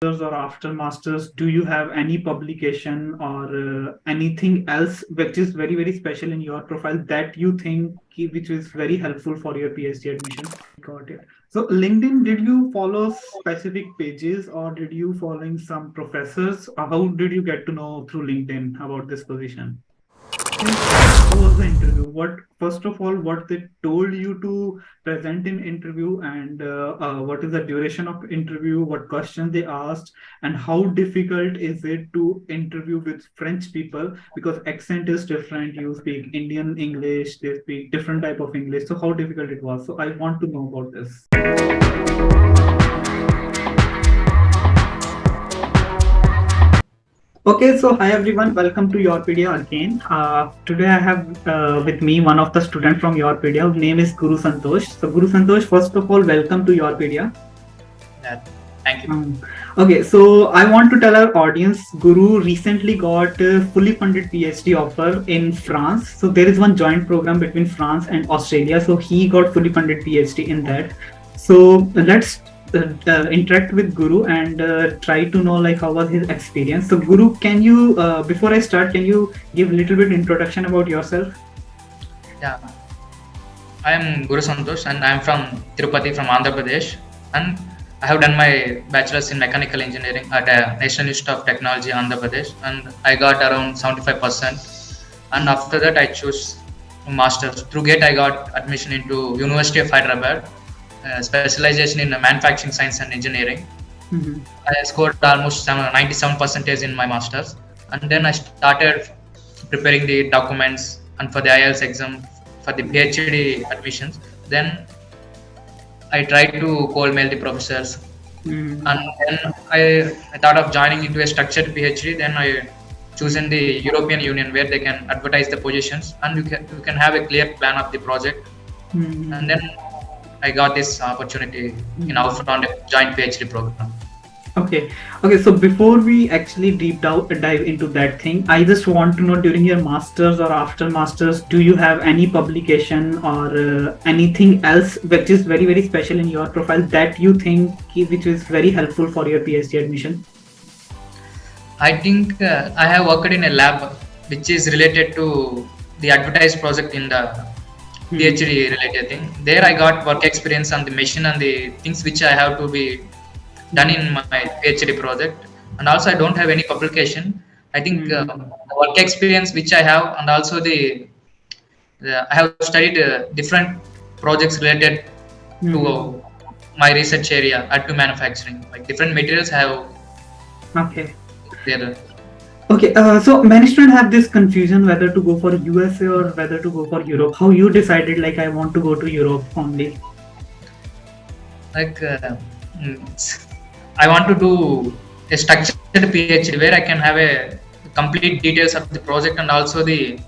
masters or after masters, do you have any publication or anything else which is very, very special in your profile that you think which is very helpful for your PhD admission? Got it. So LinkedIn, did you follow specific pages or did you following some professors? How did you get to know through LinkedIn about this position? And how was the interview? What first of all, what they told you to present in interview, and what is the duration of interview? What questions they asked, and how difficult is it to interview with French people because accent is different. You speak Indian English, they speak different type of English. So how difficult it was? So I want to know about this. Okay, so hi everyone, welcome to YourPedia again. Today I have with me one of the students from YourPedia, whose name is Guru Santosh. So Guru Santosh, first of all, welcome to YourPedia. Yeah, thank you. Okay, so I want to tell our audience, Guru recently got a fully funded PhD offer in France. So there is one joint program between France and Australia. So he got fully funded PhD in that. So let's interact with Guru and try to know like how was his experience. So Guru, can you before I start, can you give a little bit introduction about yourself? Yeah, I am Guru Santosh and I am from Tirupati, from Andhra Pradesh, and I have done my bachelor's in mechanical engineering at National Institute of Technology, Andhra Pradesh, and I got around 75%. And after that, I chose master's. Through GATE, I got admission into University of Hyderabad, specialization in manufacturing science and engineering. Mm-hmm. I scored almost 97% in my master's, and then I started preparing the documents and for the IELTS exam for the PhD admissions. Then I tried to cold mail the professors, Mm-hmm. and then I thought of joining into a structured PhD. Then I chosen the European Union where they can advertise the positions and you can have a clear plan of the project. Mm-hmm. And then I got this opportunity in our joint PhD program. Okay. So before we actually dive into that thing, I just want to know during your masters or after masters, do you have any publication or anything else which is very, very special in your profile that you think which is very helpful for your PhD admission? I think I have worked in a lab which is related to the advertised project in the PhD related thing. There I got work experience on the machine and the things which I have to be done in my PhD project. And also I don't have any publication. I think the work experience which I have, and also I have studied different projects related to my research area at to manufacturing. Like different materials I have. Okay. There. Okay, so many students have this confusion whether to go for USA or whether to go for Europe. How you decided like I want to go to Europe only? Like I want to do a structured PhD where I can have a complete details of the project and also the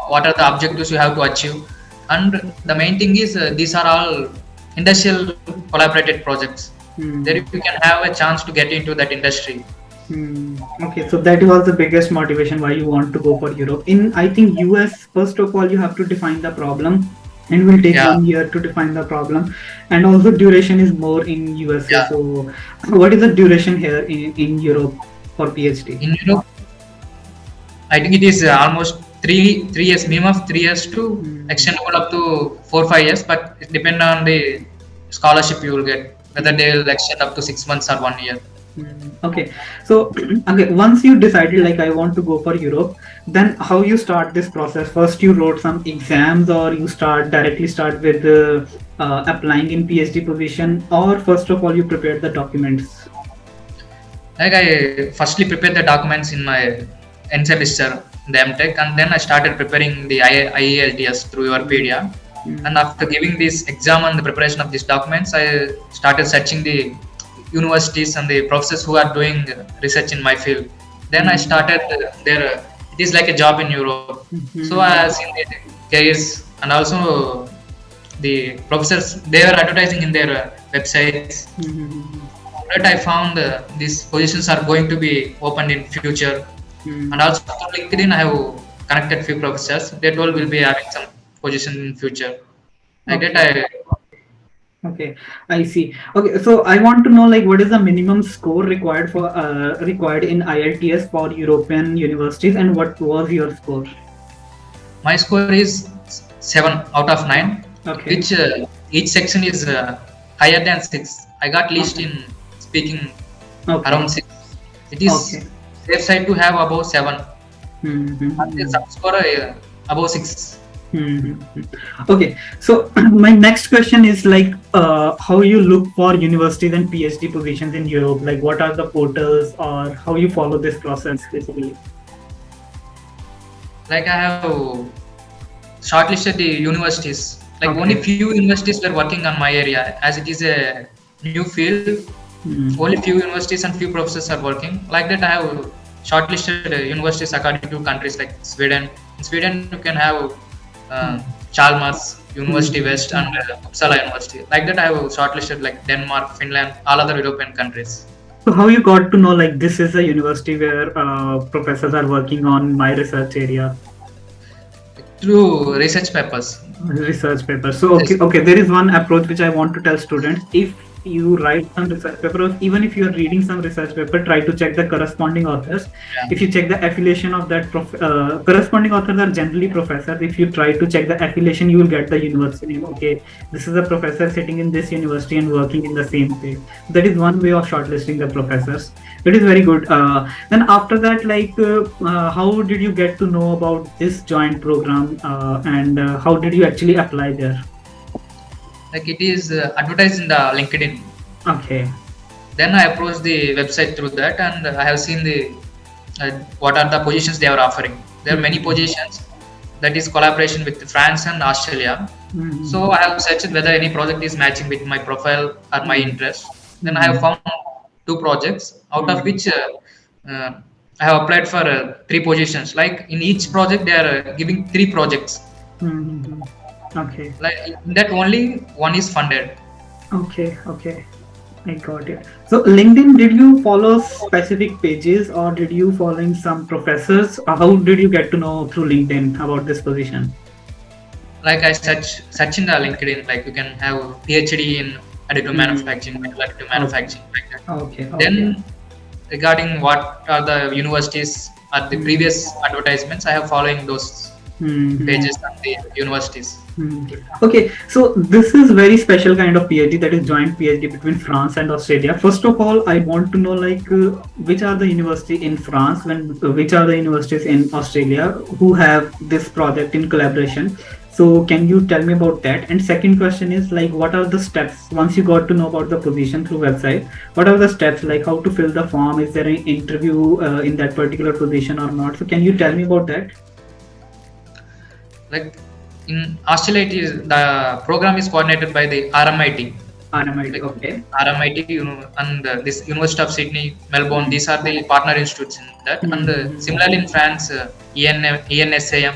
what are the objectives you have to achieve. And the main thing is these are all industrial collaborated projects. There you can have a chance to get into that industry. Okay, so that was the biggest motivation why you want to go for Europe. In I think US, first of all, you have to define the problem, and will take 1 year to define the problem, and also duration is more in USA. Yeah. So, what is the duration here in Europe for PhD? In Europe, I think it is almost three years, minimum of 3 years to extendable up to 4-5 years, but it depends on the scholarship you will get, whether they will extend up to 6 months or 1 year. Okay, so okay, once you decided like I want to go for Europe, then how you start this process? First you wrote some exams, or you directly start with applying in PhD position, or first of all you prepared the documents? Like I firstly prepared the documents in my end semester in the MTech, and then I started preparing the IELTS through YourPedia. And after giving this exam and the preparation of these documents, I started searching the universities and the professors who are doing research in my field. Then I started there. It is like a job in Europe. So I have seen the careers, and also the professors, they were advertising in their websites. That I found these positions are going to be opened in future. And also on LinkedIn I have connected few professors. They all will be having some position in future. Like that Okay, I see. Okay, so I want to know like what is the minimum score required for required in IELTS for European universities, and what was your score? My score is 7 out of 9, Okay, which each section is higher than 6. I got least okay, in speaking around okay, 6. It is okay. safe side to have above 7, and the Mm-hmm. sub score above 6. Mm-hmm. Okay, so my next question is like how you look for universities and PhD positions in Europe. Like, what are the portals or how you follow this process basically? Like I have shortlisted the universities. Like only Okay. few universities were working on my area, as it is a new field. Only Mm-hmm. few universities and few professors are working. Like that, I have shortlisted universities according to countries like Sweden. In Sweden, you can have Chalmers, University West, and Uppsala University. Like that, I have shortlisted like Denmark, Finland, all other European countries. So how you got to know like this is a university where professors are working on my research area? Through research papers. Research paper. So Yes. okay, there is one approach which I want to tell students. If you write some research paper, or even if you are reading some research paper, try to check the corresponding authors. Yeah. If you check the affiliation of that corresponding authors are generally professors. If you try to check the affiliation, you will get the university name. Okay, this is a professor sitting in this university and working in the same field. That is one way of shortlisting the professors. It is very good. Then after that, like, how did you get to know about this joint program, and how did you actually apply there? Like it is advertised in the LinkedIn. Okay. Then I approached the website through that, and I have seen the what are the positions they are offering. There are many Mhm. positions that is collaboration with France and Australia. So Mhm. I have searched whether any project is matching with my profile or my Mhm. interest. Then I have Mhm. found two projects, out of Mhm. which I have applied for three positions. Like in each project, they are giving three projects. Mhm. Okay. Like in that only one is funded. Okay. Okay. I got it. So LinkedIn, did you follow specific pages or did you following some professors? How did you get to know through LinkedIn about this position? Like I search in the LinkedIn, like you can have PhD in additive Mm. manufacturing, metal additive Okay. manufacturing, like that. Okay. Okay. Then regarding what are the universities or the Mm. previous advertisements, I have following those Mhm. pages and the universities. Hmm. Okay, so this is very special kind of PhD, that is joint PhD between France and Australia. First of all, I want to know like which are the university in France, when which are the universities in Australia who have this project in collaboration. So can you tell me about that? And second question is like what are the steps once you got to know about the position through website? What are the steps like how to fill the form? Is there an interview in that particular position or not? So can you tell me about that? Like in Australia, it is the program is coordinated by the RMIT, RMIT. like Okay. RMIT, and this University of Sydney, Melbourne. Hmm. These are the partner institutes in that. And Hmm. similarly in France, ENSAM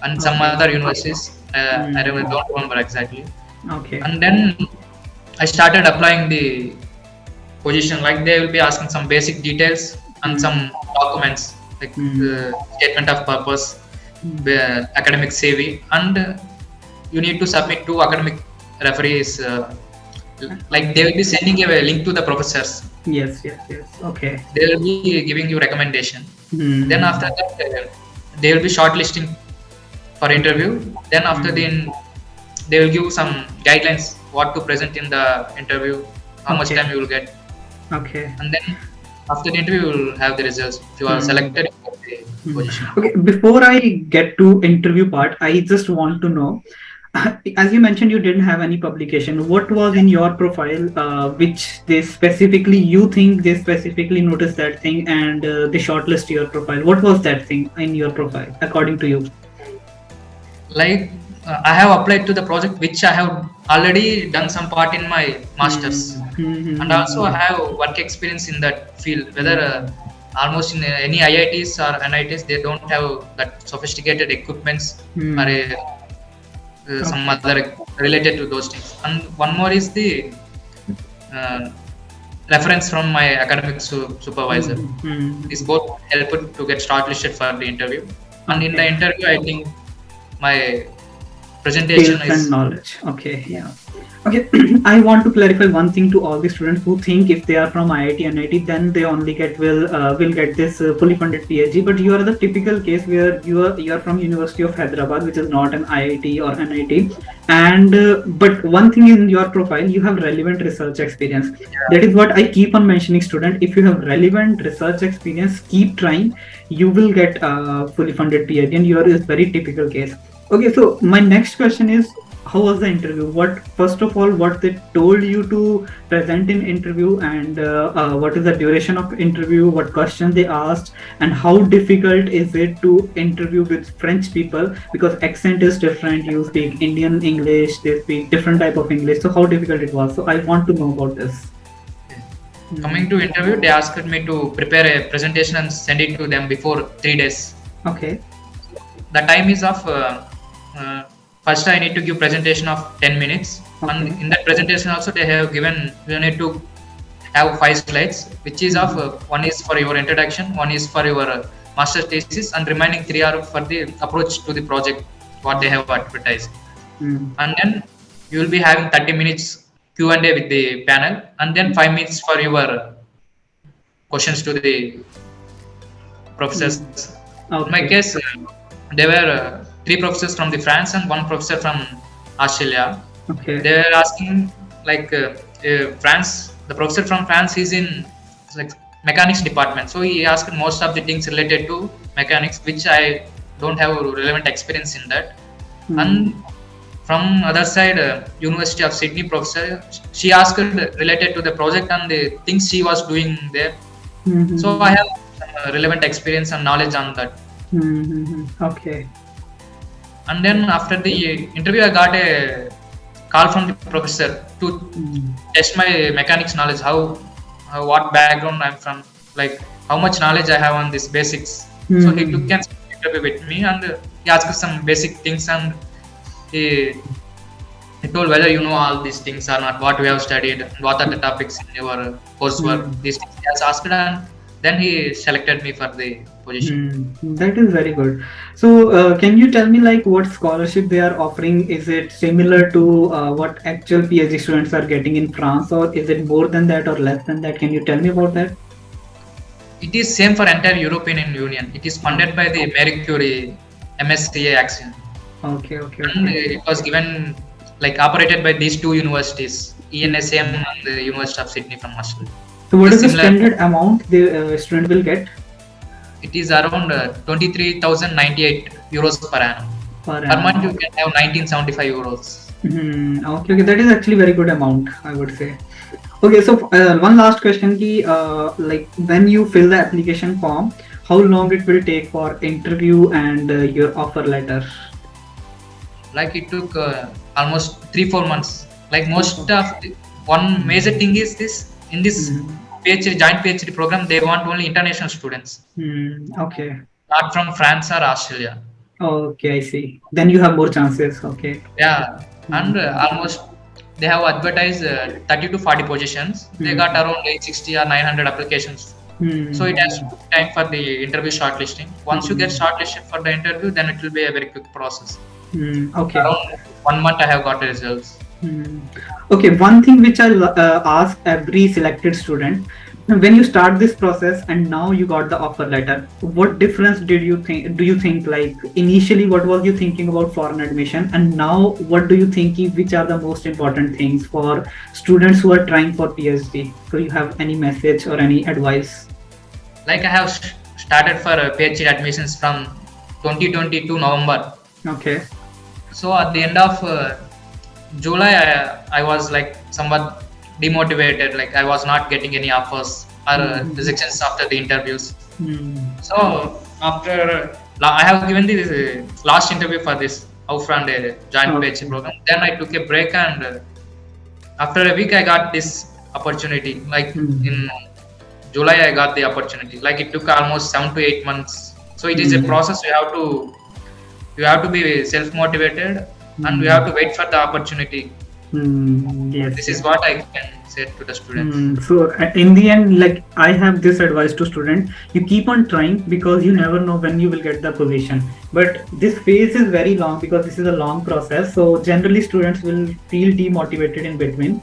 and some Okay. other universities. Hmm. Don't remember exactly. Okay. And then I started applying the position. Like they will be asking some basic details and some Hmm. documents, like Hmm. statement of purpose, Hmm. academic CV, and you need to submit two academic referees. Like they will be sending you a link to the professors. Yes, yes, yes. Okay. They will be giving you recommendation. Then after Hmm. that, they will be shortlisting for interview. Then after Hmm. they will give some guidelines what to present in the interview, how much Okay. time you will get, Okay. and then after the interview you will have the results. If you are Hmm. selected for the Hmm. position. Okay. Before I get to interview part, I just want to know, as you mentioned, you didn't have any publication. What was in your profile, which they specifically, you think they specifically noticed that thing and they shortlist your profile? What was that thing in your profile, according to you? Like I have applied to the project which I have already done some part in my masters, Hmm. Hmm. and Hmm. also I Hmm. have work experience in that field. Whether Hmm. almost in any IITs or NITs, they don't have that sophisticated equipments or Hmm. some Okay. other related to those things. And one more is the uh, reference from my academic supervisor. Hmm. Hmm. These both helped to get shortlisted for the interview. And in the Okay. interview, I think my presentation Skills and is. knowledge. Okay, yeah. Okay, I want to clarify one thing to all the students who think if they are from IIT, NIT, then they only will get this fully funded PhD. But you are the typical case where you are from University of Hyderabad, which is not an IIT or NIT. And but one thing in your profile, you have relevant research experience. That is what I keep on mentioning, student. If you have relevant research experience, keep trying. You will get fully funded PhD, and your is very typical case. Okay, so my next question is, how was the interview? What, first of all, what they told you to present in interview, and what is the duration of interview? What questions they asked, and how difficult is it to interview with French people, because accent is different. You speak Indian English, they speak different type of English. So how difficult it was? So I want to know about this. Coming to interview, they asked me to prepare a presentation and send it to them before 3 days. Okay. The time is of first I need to give presentation of 10 minutes, and in that presentation also they have given you need to have 5 slides, which is of one is for your introduction, one is for your master's thesis, and remaining 3 are for the approach to the project what they have advertised. And then you will be having 30 minutes Q&A with the panel, and then 5 minutes for your questions to the professors. In my case, there were 3 professors from the France and 1 professor from Australia. Okay. They were asking like France. The professor from France is in like mechanics department, so he asked most of the things related to mechanics, which I don't have relevant experience in that. And from other side, University of Sydney professor, she asked related to the project and the things she was doing there. So I have relevant experience and knowledge on that. Okay. And then after the interview, I got a call from the professor to test my mechanics knowledge, how what background I'm from, like how much knowledge I have on this basics. So he took an interview with me, and he asked some basic things, and he told whether you know all these things or not, what we have studied, what are the topics in your coursework. These things he has asked, and then he selected me for the position. That is very good. So can you tell me like what scholarship they are offering? Is it similar to what actual PhD students are getting in France, or is it more than that or less than that? Can you tell me about that? It is same for entire European Union. It is funded by the Marie Curie MSCA action. Okay. And it was given like operated by these 2 universities, ENSM and the University of Sydney from Australia. So what is the standard amount the student will get? It is around 23,098 euros per annum. Per month you can have 1975 euros. Okay, that is actually very good amount, I would say. Okay, so one last question, like when you fill the application form, how long it will take for interview and your offer letter? Like it took almost 3-4 months. Like most of the, one major thing is this, in this PhD, joint PhD program, they want only international students. Okay. Not from France or Australia. Okay, I see. Then you have more chances. Okay. Yeah, and almost they have advertised 30 to 40 positions. They got around 860 or 900 applications. So it has time for the interview shortlisting. Once you get shortlisted for the interview, then it will be a very quick process. Okay. Around 1 month I have got the results. Okay, one thing which I ask every selected student, when you start this process and now you got the offer letter, what difference do you think, like initially what was you thinking about foreign admission, and now what do you think which are the most important things for students who are trying for PhD? So you have any message or any advice? Like I have started for PhD admissions from 2022 November. Okay. So at the end of July, I was like somewhat demotivated. Like I was not getting any offers or rejections after the interviews. So after I have given the last interview for this outfront joint PhD program. Then I took a break, and after a week I got this opportunity. Like in July I got the opportunity. Like it took almost 7 to 8 months. So it is a process. You have to be self-motivated, and we have to wait for the opportunity. Yes, This is yes. what I can say to the students. So in the end, like I have this advice to student: you keep on trying because you never know when you will get the position. But this phase is very long because this is a long process. So generally, students will feel demotivated in between.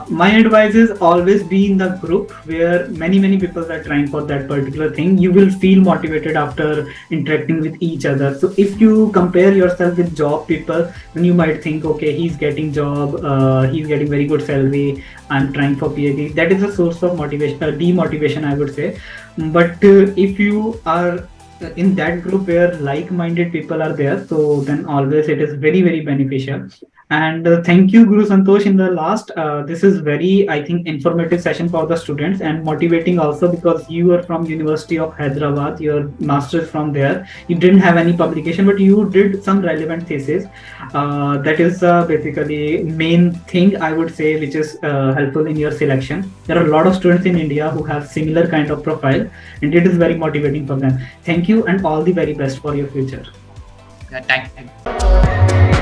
My advice is always be in the group where many people are trying for that particular thing. You will feel motivated after interacting with each other. So if you compare yourself with job people, then you might think, okay, he's getting job, he's getting very good salary, I'm trying for PhD. That is a source of motivation, demotivation, I would say. But if you are in that group where like-minded people are there, so then always it is very beneficial. And thank you, Guru Santosh. In the last, this is very, I think, informative session for the students and motivating also because you are from University of Hyderabad. Your master's from there. You didn't have any publication, but you did some relevant thesis. That is basically main thing I would say, which is helpful in your selection. There are a lot of students in India who have similar kind of profile, and it is very motivating for them. Thank you, and all the very best for your future. Yeah, thank you.